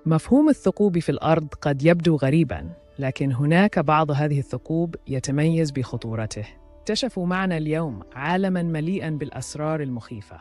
مفهوم الثقوب في الأرض قد يبدو غريباً، لكن هناك بعض هذه الثقوب يتميز بخطورته. اكتشفوا معنا اليوم عالماً مليئاً بالأسرار المخيفة.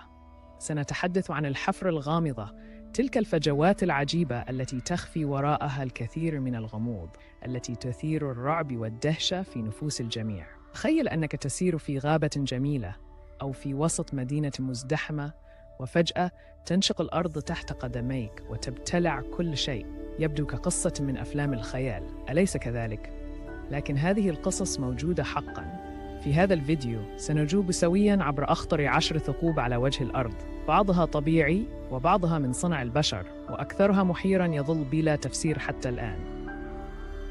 سنتحدث عن الحفر الغامضة، تلك الفجوات العجيبة التي تخفي وراءها الكثير من الغموض، التي تثير الرعب والدهشة في نفوس الجميع. تخيل أنك تسير في غابة جميلة أو في وسط مدينة مزدحمة، وفجأة تنشق الأرض تحت قدميك وتبتلع كل شيء. يبدو كقصة من أفلام الخيال، أليس كذلك؟ لكن هذه القصص موجودة حقاً. في هذا الفيديو سنجوب سوياً عبر أخطر 10 ثقوب على وجه الأرض، بعضها طبيعي وبعضها من صنع البشر، وأكثرها محيراً يظل بلا تفسير حتى الآن.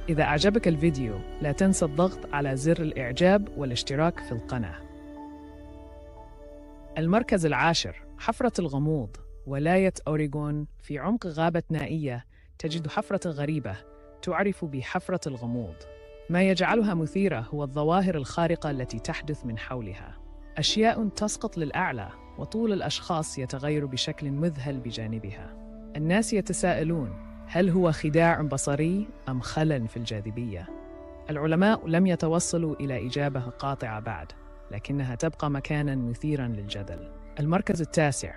إذا أعجبك الفيديو لا تنسى الضغط على زر الإعجاب والاشتراك في القناة. المركز العاشر، حفرة الغموض. ولاية أوريغون في عمق غابة نائية تجد حفرة غريبة تعرف بحفرة الغموض. ما يجعلها مثيرة هو الظواهر الخارقة التي تحدث من حولها. أشياء تسقط للأعلى، وطول الأشخاص يتغير بشكل مذهل بجانبها. الناس يتساءلون: هل هو خداع بصري أم خلل في الجاذبية؟ العلماء لم يتوصلوا إلى إجابة قاطعة بعد، لكنها تبقى مكاناً مثيراً للجدل. المركز التاسع،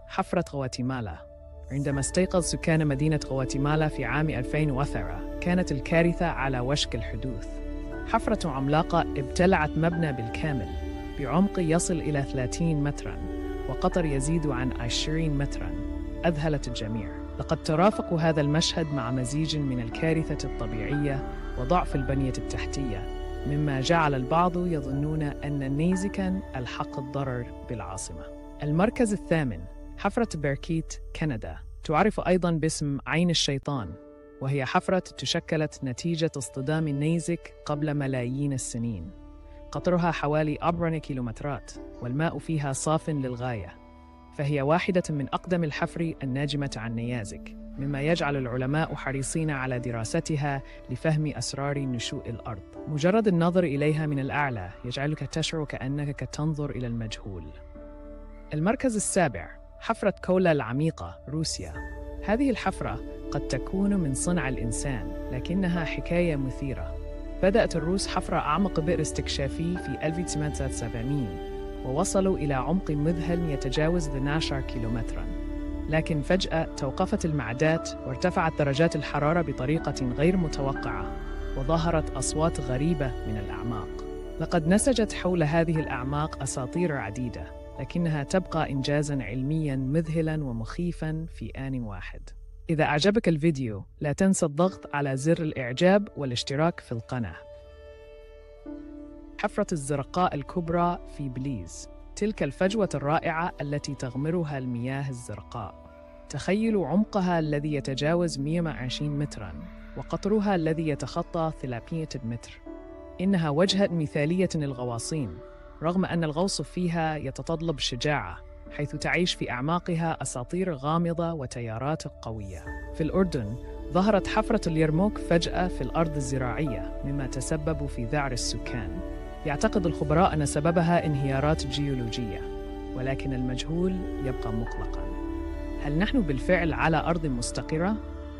حفرة غواتيمالا. عندما استيقظ سكان مدينة غواتيمالا في عام 2003 كانت الكارثة على وشك الحدوث. حفرة عملاقة ابتلعت مبنى بالكامل بعمق يصل إلى 30 متراً وقطر يزيد عن 20 متراً. أذهلت الجميع. لقد ترافق هذا المشهد مع مزيج من الكارثة الطبيعية وضعف البنية التحتية، مما جعل البعض يظنون أن النيزكاً ألحق الضرر بالعاصمة. المركز الثامن، حفرة بيركيت، كندا. تعرف أيضاً باسم عين الشيطان، وهي حفرة تشكلت نتيجة اصطدام النيزك قبل ملايين السنين. قطرها حوالي 4 كيلومترات، والماء فيها صاف للغاية، فهي واحدة من أقدم الحفر الناجمة عن نيازك، مما يجعل العلماء حريصين على دراستها لفهم أسرار نشوء الأرض. مجرد النظر إليها من الأعلى يجعلك تشعر كأنك تنظر إلى المجهول. المركز السابع، حفرة كولا العميقة، روسيا. هذه الحفرة قد تكون من صنع الإنسان، لكنها حكاية مثيرة. بدأت الروس حفر أعمق بئر استكشافي في 1970، ووصلوا إلى عمق مذهل يتجاوز 12 كيلومتراً. لكن فجأة توقفت المعدات وارتفعت درجات الحرارة بطريقة غير متوقعة، وظهرت أصوات غريبة من الأعماق. لقد نسجت حول هذه الأعماق أساطير عديدة، لكنها تبقى إنجازاً علمياً مذهلاً ومخيفاً في آن واحد. إذا أعجبك الفيديو لا تنسى الضغط على زر الإعجاب والاشتراك في القناة. حفرة الزرقاء الكبرى في بليز. تلك الفجوة الرائعة التي تغمرها المياه الزرقاء. تخيلوا عمقها الذي يتجاوز 120 متراً، وقطرها الذي يتخطى 300 متر. إنها وجهة مثالية للغواصين، رغم أن الغوص فيها يتطلب شجاعة، حيث تعيش في أعماقها أساطير غامضة وتيارات قوية. في الأردن ظهرت حفرة اليرموك فجأة في الأرض الزراعية، مما تسبب في ذعر السكان. يعتقد الخبراء أن سببها انهيارات جيولوجية، ولكن المجهول يبقى مقلقاً. هل نحن بالفعل على أرض مستقرة؟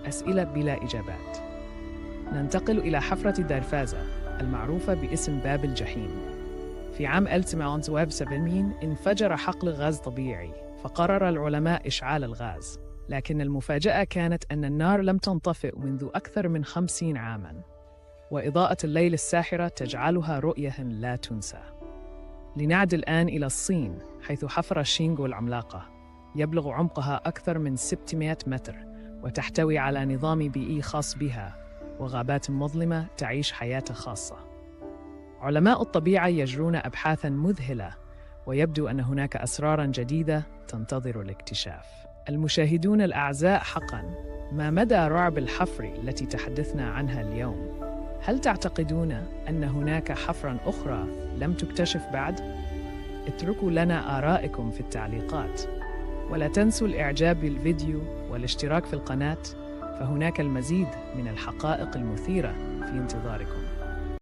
أسئلة بلا إجابات. ننتقل إلى حفرة دارفازا المعروفة باسم باب الجحيم. في عام 1970 انفجر حقل غاز طبيعي، فقرر العلماء إشعال الغاز. لكن المفاجأة كانت أن النار لم تنطفئ منذ أكثر من 50 عاماً، وإضاءة الليل الساحرة تجعلها رؤية لا تنسى. لنعد الآن إلى الصين، حيث حفر شينغو العملاقة يبلغ عمقها أكثر من 600 متر، وتحتوي على نظام بيئي خاص بها وغابات مظلمة تعيش حياة خاصة. علماء الطبيعة يجرون أبحاثاً مذهلة، ويبدو أن هناك أسراراً جديدة تنتظر الاكتشاف. المشاهدون الأعزاء، حقاً ما مدى رعب الحفر التي تحدثنا عنها اليوم؟ هل تعتقدون أن هناك حفراً أخرى لم تكتشف بعد؟ اتركوا لنا آراءكم في التعليقات، ولا تنسوا الإعجاب بالفيديو والاشتراك في القناة، فهناك المزيد من الحقائق المثيرة في انتظاركم.